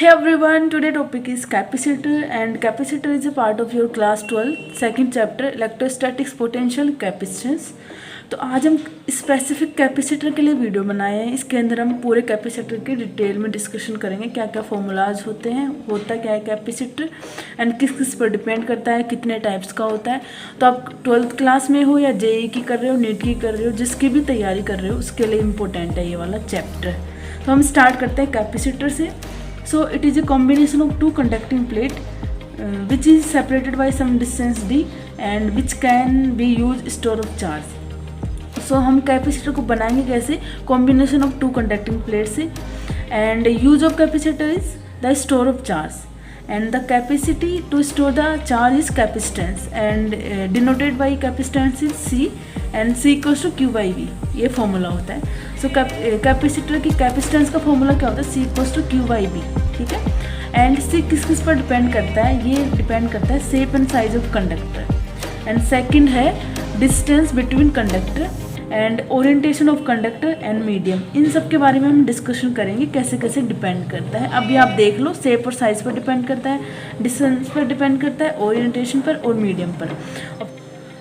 Hey everyone, today topic is capacitor and capacitor is a part of your class 12 second chapter electrostatics potential capacitance। तो आज हम specific capacitor के लिए video बनाए हैं। इसके अंदर हम पूरे कैपेसिटर के डिटेल में डिस्कशन करेंगे, क्या क्या फॉर्मूलाज होते हैं, होता क्या है कैपेसिटर एंड किस किस पर डिपेंड करता है, कितने टाइप्स का होता है। तो आप 12th क्लास में हो या जेई की कर रहे हो, नीट की कर रहे हो, जिसकी भी तैयारी कर रहे हो उसके लिए इम्पोर्टेंट है ये वाला चैप्टर। तो हम स्टार्ट करते हैं कैपेसिटर से। So it is a combination of two conducting plate which is separated by some distance d and which can be used store of charge. So हम कैपेसिटर को बनाएंगे कैसे? Combination of two conducting plate से। And use of capacitor is the store of charge and the capacity to store the charge is capacitance and denoted by capacitance is C and C equals to Q by V। ये formula होता है। सो capacitor की capacitance का formula क्या होता है? C equals to Q by V, ठीक है। एंड C किस किस पर डिपेंड करता है? ये डिपेंड करता है shape and size of conductor. And second है distance between conductor and orientation of conductor and medium. इन सब के बारे में हम डिस्कशन करेंगे कैसे कैसे डिपेंड करता है। अभी आप देख लो, शेप और साइज पर डिपेंड करता है, डिस्टेंस पर डिपेंड करता है, ओरिएंटेशन पर और मीडियम पर।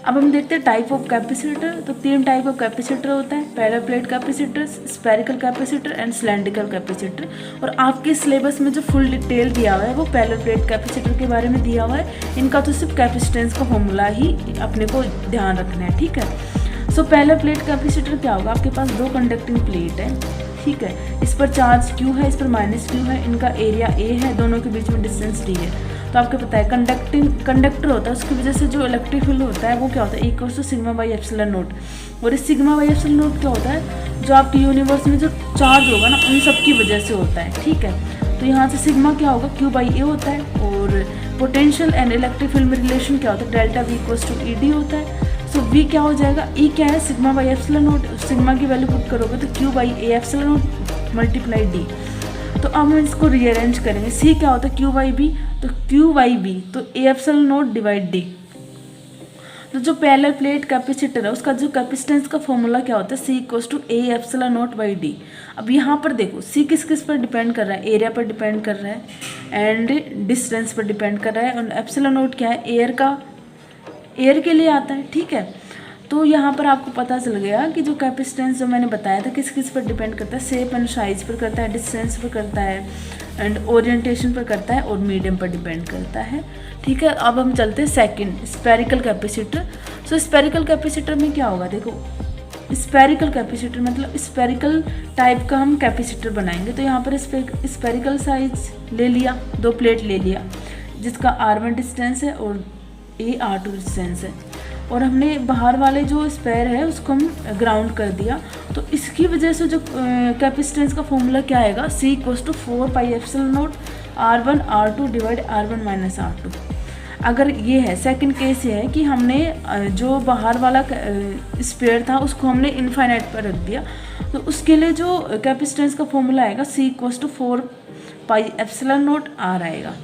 अब हम देखते हैं टाइप ऑफ कैपेसिटर। तो 3 टाइप ऑफ कैपेसिटर होता है, parallel plate capacitor, spherical capacitor and cylindrical capacitor. और आपके सिलेबस में जो फुल डिटेल दिया हुआ है वो पैरेलल प्लेट कैपेसिटर के बारे में दिया हुआ है। इनका तो सिर्फ कैपेसिटेंस का फॉर्मूला ही अपने को ध्यान रखना है, ठीक है। सो पैरेलल प्लेट कैपेसिटर क्या होगा? आपके पास 2 कंडक्टिंग प्लेट है, ठीक है। इस पर चार्ज Q है, इस पर -Q है, इनका एरिया A है, दोनों के बीच में डिस्टेंस D है। तो आपको पता है कंडक्टर होता है, उसकी वजह से जो इलेक्ट्रिक फील्ड होता है वो क्या होता है? Equals to sigma by epsilon naught. और इस सिग्मा बाई एप्सिलॉन नोट क्या होता है? जो आपकी यूनिवर्स में जो चार्ज होगा ना, उन सब की वजह से होता है, ठीक है। तो यहाँ से सिग्मा क्या होगा? Q बाई A होता है। और पोटेंशियल एंड इलेक्ट्रिक फील्ड में रिलेशन क्या होता है? Delta V equals to ED होता है। सो V क्या हो जाएगा? E क्या है? Sigma by epsilon note. Sigma की वैल्यू पुट करोगे तो Q by A epsilon note multiply D। तो अब हम इसको रीअरेंज करेंगे। C क्या होता है? Q बाई B, तो Q बाई B तो A epsilon note divide D। तो जो पैरेलल प्लेट कैपेसिटर है उसका जो कैपेसिटेंस का फॉर्मूला क्या होता है? C equals to A epsilon naught by D। अब यहाँ पर देखो C किस किस पर डिपेंड कर रहा है? एरिया पर डिपेंड कर रहा है एंड डिस्टेंस पर डिपेंड कर रहा है। और एप्सिलॉन नोट क्या है? एयर के लिए आता है, ठीक है। तो यहाँ पर आपको पता चल गया कि जो कैपेसिटेंस जो मैंने बताया था किस किस पर डिपेंड करता है? शेप एंड साइज पर करता है, डिस्टेंस पर करता है एंड ओरिएंटेशन पर करता है और मीडियम पर डिपेंड करता है, ठीक है। अब हम चलते हैं सेकंड, स्फेरिकल कैपेसिटर। सो स्फेरिकल कैपेसिटर में क्या होगा? देखो स्फेरिकल कैपेसिटर मतलब स्फेरिकल टाइप का हम कैपेसिटर बनाएंगे। तो यहाँ पर स्फेरिकल साइज ले लिया, 2 प्लेट ले लिया जिसका R1 डिस्टेंस है और A R2 डिस्टेंस है। और हमने बाहर वाले जो स्पेयर है उसको हम ग्राउंड कर दिया। तो इसकी वजह से जो कैपेसिटेंस का फॉर्मूला क्या आएगा? C equals to 4 pi epsilon naught R1 R2 divide R1 minus R2। अगर ये है सेकंड केस, ये है कि हमने जो बाहर वाला स्पेयर था उसको हमने इनफाइनाइट पर रख दिया, तो उसके लिए जो कैपेसिटेंस का फॉर्मूला आएगा C equals to 4 pi epsilon naught R आएगा।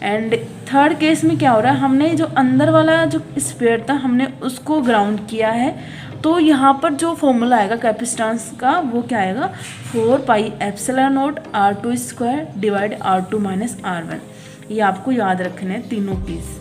एंड थर्ड केस में क्या हो रहा है? हमने जो अंदर वाला जो स्पेयर था हमने उसको ग्राउंड किया है। तो यहाँ पर जो फॉर्मूला आएगा कैपेसिटेंस का वो क्या आएगा? 4 pi epsilon note R2 square divide R2 minus R1। ये आपको याद रखने हैं तीनों केस,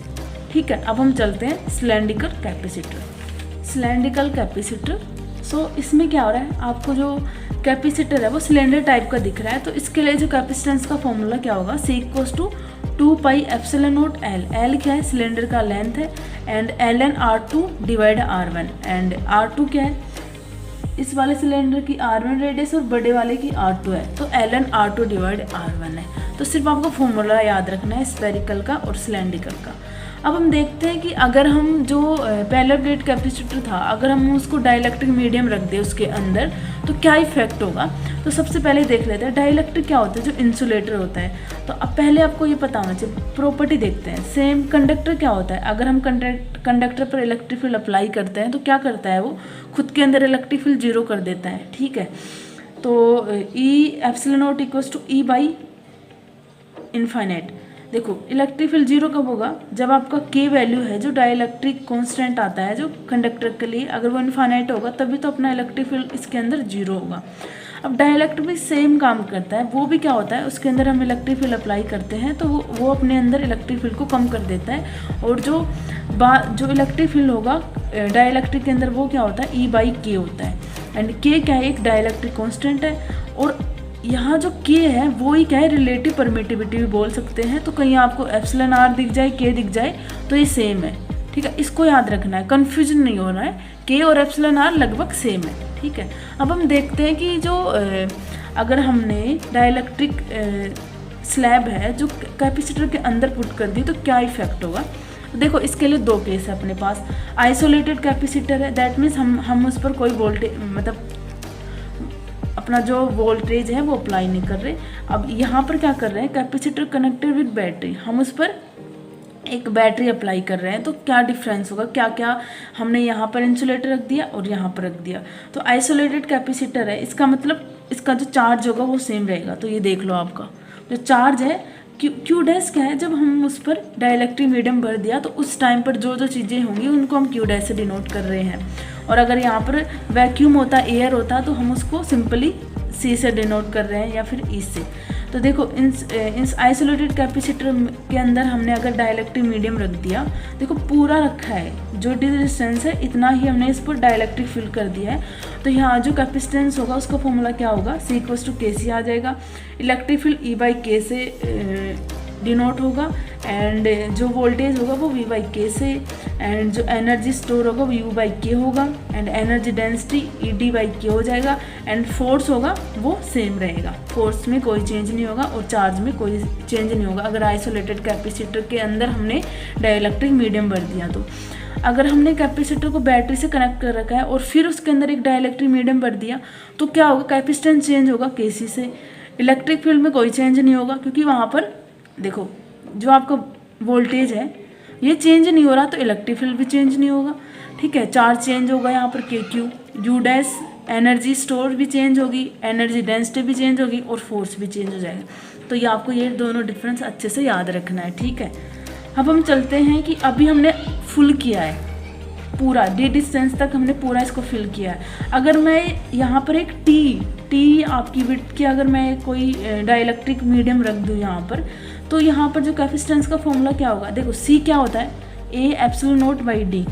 ठीक है। अब हम चलते हैं सिलेंड्रिकल कैपेसिटर। सिलेंड्रिकल कैपेसिटर, सो इसमें क्या हो रहा है? आपको जो कैपेसिटर है वो सिलेंडर टाइप का दिख रहा है। तो इसके लिए जो कैपेसिटेंस का फॉर्मूला क्या होगा? C equals to 2 pi epsilon naught L। L क्या है? सिलेंडर का लेंथ है and Ln R2 divide R1 and R2 क्या है? इस वाले सिलेंडर की R1 रेडियस और बड़े वाले की R2 है, तो Ln R2 डिवाइड R1 है। तो सिर्फ आपको फॉर्मूला याद रखना है स्फेरिकल का और सिलेंड्रिकल का। अब हम देखते हैं कि अगर हम जो पैरेलल प्लेट कैपेसिटर था अगर हम उसको डाइलेक्ट्रिक मीडियम रख दें उसके अंदर तो क्या इफेक्ट होगा। तो सबसे पहले देख लेते हैं डाइलेक्ट्रिक क्या होता है? जो इंसुलेटर होता है। तो अब पहले आपको ये पता होना चाहिए, प्रॉपर्टी देखते हैं। सेम कंडक्टर क्या होता है? अगर हम कंडक्टर पर इलेक्ट्रिक फील्ड अप्लाई करते हैं तो क्या करता है? वो खुद के अंदर इलेक्ट्रिक फील्ड 0 कर देता है, ठीक है। तो E epsilon naught equals to E by infinite. देखो इलेक्ट्रिक फील्ड 0 कब होगा? जब आपका K वैल्यू है जो डाइलेक्ट्रिक कांस्टेंट आता है जो कंडक्टर के लिए, अगर वो इनफाइनाइट होगा तभी तो अपना इलेक्ट्रिक फील्ड इसके अंदर 0 होगा। अब डाइलेक्ट्रिक भी सेम काम करता है, वो भी क्या होता है, उसके अंदर हम इलेक्ट्रिक फील्ड अप्लाई करते हैं तो वो अपने अंदर इलेक्ट्रिक फील्ड को कम कर देता है, और जो इलेक्ट्रिक फील्ड होगा डाइलेक्ट्रिक के अंदर वो क्या होता है, E/K होता है। एंड K क्या है, एक डाइलेक्ट्रिक कांस्टेंट है, और यहाँ जो K है वो ही क्या है, रिलेटिव परमिटिविटी भी बोल सकते हैं। तो कहीं आपको εr दिख जाए, K दिख जाए तो ये सेम है, ठीक है, इसको याद रखना है, कन्फ्यूजन नहीं हो रहा है, K और εr लगभग सेम है, ठीक है। अब हम देखते हैं कि जो अगर हमने डाइलेक्ट्रिक स्लैब है जो कैपेसिटर के अंदर पुट कर दी तो क्या इफेक्ट होगा। देखो इसके लिए दो केस है अपने पास, आइसोलेटेड कैपेसिटर है, दैट मीन्स हम उस पर कोई वोल्टेज मतलब अपना जो वोल्टेज है वो अप्लाई नहीं कर रहे। अब यहाँ पर क्या कर रहे हैं, कैपेसिटर कनेक्टेड विद बैटरी, हम उस पर एक बैटरी अप्लाई कर रहे हैं, तो क्या डिफरेंस होगा, क्या क्या हमने यहाँ पर इंसुलेटर रख दिया और यहाँ पर रख दिया। तो आइसोलेटेड कैपेसिटर है, इसका मतलब इसका जो चार्ज होगा वो सेम रहेगा। तो ये देख लो, आपका जो चार्ज है क्यू डैश क्या है, जब हम उस पर डाइलेक्ट्रिक मीडियम भर दिया तो उस टाइम पर जो जो चीज़ें होंगी उनको हम क्यू डैश से डिनोट कर रहे हैं। और अगर यहाँ पर वैक्यूम होता, एयर होता, तो हम उसको सिंपली सी से डिनोट कर रहे हैं या फिर ई से। तो देखो इन आइसोलेटेड कैपेसिटर के अंदर हमने अगर डाइलेक्ट्रिक मीडियम रख दिया, देखो पूरा रखा है, जो डिस्टेंस है इतना ही हमने इस पर डाइलेक्ट्रिक फिल कर दिया है। तो यहाँ जो कैपेसिटेंस होगा उसका फॉर्मूला क्या होगा, C=KC आ जाएगा। इलेक्ट्रिक फील्ड E/K से डिनोट होगा, एंड जो वोल्टेज होगा वो V/K से, एंड जो एनर्जी स्टोर होगा वो U/K होगा, एंड एनर्जी डेंसिटी ED/K हो जाएगा, एंड फोर्स होगा वो सेम रहेगा, फोर्स में कोई चेंज नहीं होगा और चार्ज में कोई चेंज नहीं होगा अगर आइसोलेटेड कैपेसिटर के अंदर हमने डाइलेक्ट्रिक मीडियम भर दिया। तो अगर हमने कैपेसिटर को बैटरी से कनेक्ट कर रखा है और फिर उसके अंदर एक डाइलेक्ट्रिक मीडियम भर दिया तो क्या होगा, कैपेसिटेंस चेंज होगा KC से, इलेक्ट्रिक फील्ड में कोई चेंज नहीं होगा, क्योंकि वहाँ पर देखो जो आपका वोल्टेज है ये चेंज नहीं हो रहा, तो इलेक्ट्रिक फील्ड भी चेंज नहीं होगा, ठीक है। चार्ज चेंज होगा यहाँ पर KQ, U dash energy store भी चेंज होगी, एनर्जी डेंसिटी भी चेंज होगी और फोर्स भी चेंज हो जाएगा। तो ये आपको ये दोनों डिफरेंस अच्छे से याद रखना है, ठीक है। अब हम चलते हैं कि अभी हमने फुल किया है पूरा, डी डिस्टेंस तक हमने पूरा इसको फिल किया है। अगर मैं यहाँ पर एक टी आपकी विड्थ की अगर मैं कोई डाइलेक्ट्रिक मीडियम रख दूँ यहाँ पर, तो यहाँ पर जो कैपेसिटेंस का फॉर्मूला क्या होगा, देखो C क्या होता है, A∈0/D,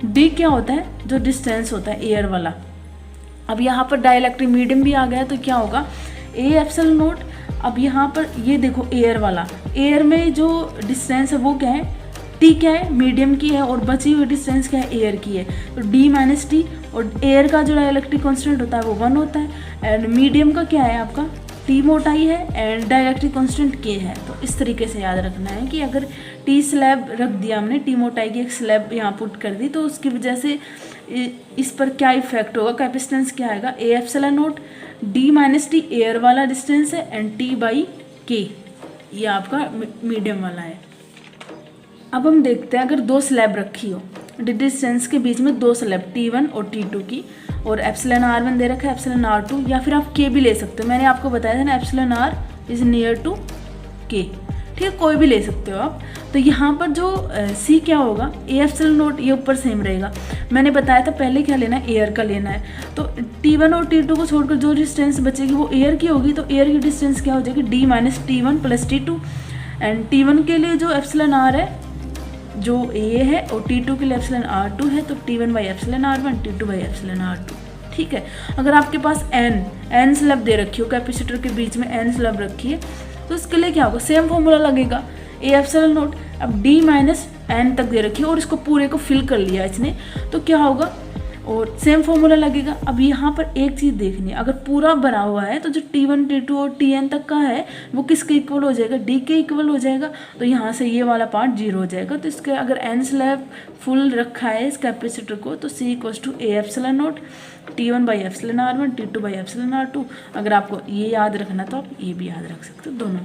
D क्या होता है, जो डिस्टेंस होता है एयर वाला। अब यहाँ पर डाइलेक्ट्रिक मीडियम भी आ गया तो क्या होगा, A∈0। अब यहाँ पर ये देखो एयर वाला, एयर में जो डिस्टेंस है वो क्या है, T क्या है, मीडियम की है, और बची हुई डिस्टेंस क्या है, एयर की है, तो D-T। और एयर का जो डाइलेक्ट्रिक कांस्टेंट होता है वो 1 होता है, एंड मीडियम का क्या है आपका T मोटाई है, एंड डाइलेक्ट्रिक कांस्टेंट K है। तो इस तरीके से याद रखना है कि अगर T स्लैब रख दिया हमने, T मोटाई की एक स्लैब यहाँ पुट कर दी, तो उसकी वजह से इस पर क्या इफेक्ट होगा, कैपेसिटेंस क्या आएगा, A∈0, D-T एयर वाला डिस्टेंस है, एंड T/K ये आपका मीडियम वाला है। अब हम देखते हैं अगर दो स्लैब रखी हो, डिस्टेंस के बीच में दो स्लैब T1 और T2 की, और εr1 दे रखा है, εr2, या फिर आप K भी ले सकते हो, मैंने आपको बताया था ना εr is near to K, ठीक है, कोई भी ले सकते हो आप। तो यहाँ पर जो C क्या होगा, A∈0 ये ऊपर सेम रहेगा, मैंने बताया था पहले क्या लेना है, एयर का लेना है। तो T1 और T2 को छोड़कर जो डिस्टेंस बचेगी वो एयर की होगी, तो एयर की डिस्टेंस क्या हो जाएगी, D-T1 + T2, एंड T1 के लिए जो εr है जो A है, और T2 के लिए εr2 है, तो T1/εr1, T2/εr2, ठीक है। अगर आपके पास n स्लैब दे रखी हो, कैपेसिटर के बीच में n स्लैब रखी है, तो इसके लिए क्या होगा, सेम फॉर्मूला लगेगा, A∈0। अब D-n तक दे रखी है और इसको पूरे को फिल कर लिया इसने, तो क्या होगा, और सेम फॉर्मूला लगेगा। अब यहाँ पर एक चीज़ देखनी है, अगर पूरा भरा हुआ है तो जो T1, T2 और Tn तक का है वो किसके इक्वल हो जाएगा, D के इक्वल हो जाएगा। तो यहाँ से ये वाला पार्ट 0 हो जाएगा। तो इसके अगर n स्लैब फुल रखा है इस कैपेसिटर को, तो C = A∈0, T1/εr1, T2/εr2। अगर आपको ये याद रखना तो आप ये भी याद रख सकते हो, दोनों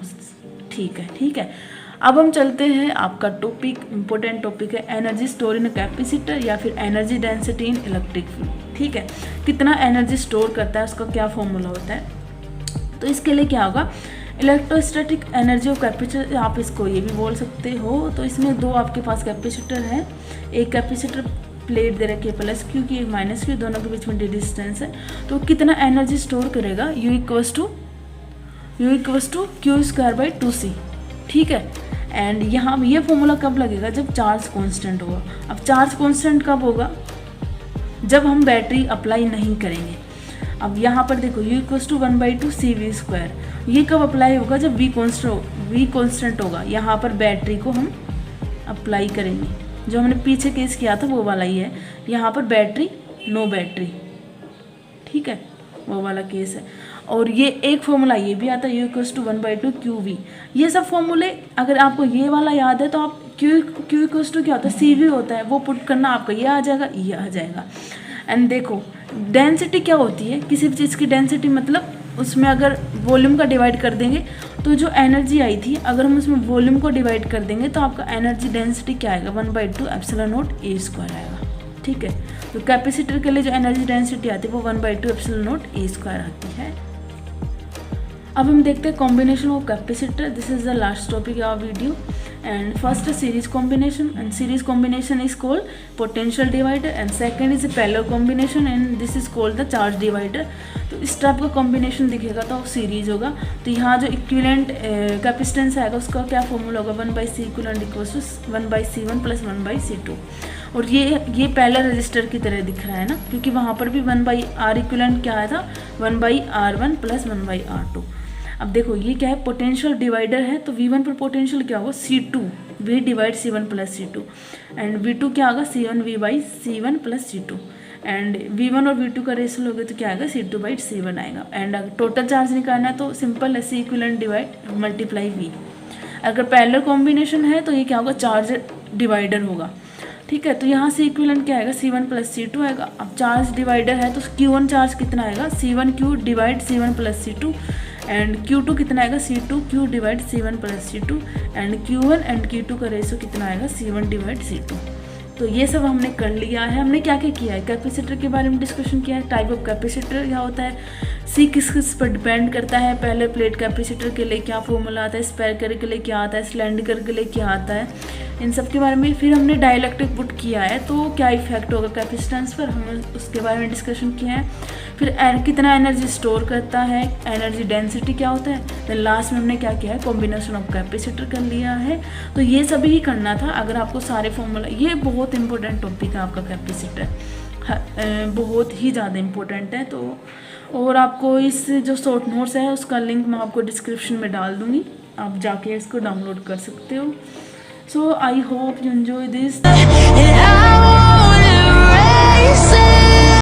ठीक है, ठीक है। अब हम चलते हैं, आपका टॉपिक इंपॉर्टेंट टॉपिक है एनर्जी स्टोर इन कैपेसिटर या फिर energy density in electric field, ठीक है। कितना एनर्जी स्टोर करता है उसका क्या फॉर्मूला होता है। तो इसके लिए क्या होगा, इलेक्ट्रोस्टैटिक एनर्जी ऑफ कैपेसिटर, आप इसको ये भी बोल सकते हो। तो इसमें दो आपके पास कैपेसिटर है, एक कैपेसिटर प्लेट दे रखी है प्लस क्यू की, माइनस क्यू, दोनों के बीच में डिस्टेंस है, तो कितना एनर्जी स्टोर करेगा, U equals to Q square by 2c, ठीक है। एंड यहाँ ये फॉर्मूला कब लगेगा, जब चार्ज कांस्टेंट होगा। अब चार्ज कांस्टेंट कब होगा, जब हम बैटरी अप्लाई नहीं करेंगे। अब यहाँ पर देखो U equals to 1/2 CV square, ये कब अप्लाई होगा, जब V कांस्टेंट होगा। यहाँ पर बैटरी को हम अप्लाई करेंगे, जो हमने पीछे केस किया था वो वाला ही है। यहाँ पर बैटरी, नो बैटरी, ठीक है, वो वाला केस है। और ये एक फॉर्मूला ये भी आता है U इक्वल्स टू 1/2 QV। ये सब फॉर्मूले अगर आपको ये वाला याद है तो आप Q इक्वल्स टू क्या होता है, CV होता है, वो पुट करना आपका ये आ जाएगा, ये आ जाएगा। एंड देखो डेंसिटी क्या होती है, किसी भी चीज़ की डेंसिटी मतलब उसमें अगर वॉल्यूम का डिवाइड कर देंगे तो जो एनर्जी आई थी, अगर हम उसमें वॉल्यूम को डिवाइड कर देंगे तो आपका एनर्जी डेंसिटी क्या आएगा, 1/2 एप्सिलॉन नॉट A स्क्वायर आएगा, ठीक है। तो कैपेसिटर के लिए जो एनर्जी डेंसिटी आती है वो 1/2 एप्सिलॉन नॉट A स्क्वायर आती है। अब हम देखते हैं combination of capacitor. This is the last topic of video. And first series combination, and series combination is called potential divider, and second is parallel combination, and this is called the charge divider. तो इस type का combination दिखेगा तो series होगा। तो यहाँ जो equivalent capacitance आएगा उसका क्या फॉर्मूला होगा, 1/C equivalent equals to 1/C1 plus 1/C2। और ये पैरेलल रजिस्टर की तरह दिख रहा है ना, क्योंकि वहाँ पर भी 1/R इक्विवेलेंट क्या आया था, 1/R1 प्लस 1/R2। अब देखो ये क्या है, पोटेंशियल डिवाइडर है, तो V1 पर पोटेंशियल क्या होगा, C2, V divide C1 plus C2, and V2 क्या होगा, C1V by C1 plus C2, and V1 और V2 का रेशियो लोगे तो क्या आएगा, C2 बाई C1 आएगा। एंड अगर टोटल चार्ज निकालना है तो सिंपल है, C equivalent divide multiply V। अगर पैरेलल कॉम्बिनेशन है तो ये क्या होगा, चार्ज डिवाइडर होगा, ठीक है। तो यहाँ से इक्विवेलेंट क्या आएगा, C1 प्लस C2 आएगा। अब चार्ज डिवाइडर है तो Q1 चार्ज कितना आएगा, C1Q divide C1 plus C2, and Q2 कितना आएगा, C2Q divide C1 plus C2, and Q1 and Q2 का रेशियो कितना आएगा, C1 डिवाइड C2। तो ये सब हमने कर लिया है। हमने क्या क्या किया है, कैपेसिटर के बारे में डिस्कशन किया है, टाइप ऑफ कैपेसिटर क्या होता है, C किस किस पर डिपेंड करता है, पहले प्लेट कैपेसिटर के लिए क्या फॉर्मूला आता है, स्पेयर के लिए क्या आता है, सिलेंडर के लिए क्या आता है, इन सब के बारे में। फिर हमने डाइलेक्ट्रिक पुट किया है तो क्या इफेक्ट होगा कैपेसिटेंस पर, हम उसके बारे में डिस्कशन किया है। फिर कितना एनर्जी स्टोर करता है, एनर्जी डेंसिटी क्या होता है। देन लास्ट में हमने क्या किया है, कॉम्बिनेशन ऑफ कैपेसिटर कर लिया है। तो ये सभी ही करना था अगर आपको सारे फॉर्मूला, ये बहुत इंपॉर्टेंट टॉपिक है आपका कैपेसिटर, बहुत ही ज़्यादा इम्पोर्टेंट है। तो और आपको इस जो शॉर्ट नोट्स है उसका लिंक मैं आपको डिस्क्रिप्शन में डाल दूँगी, आप जाके इसको डाउनलोड कर सकते हो। So I hope you enjoy this.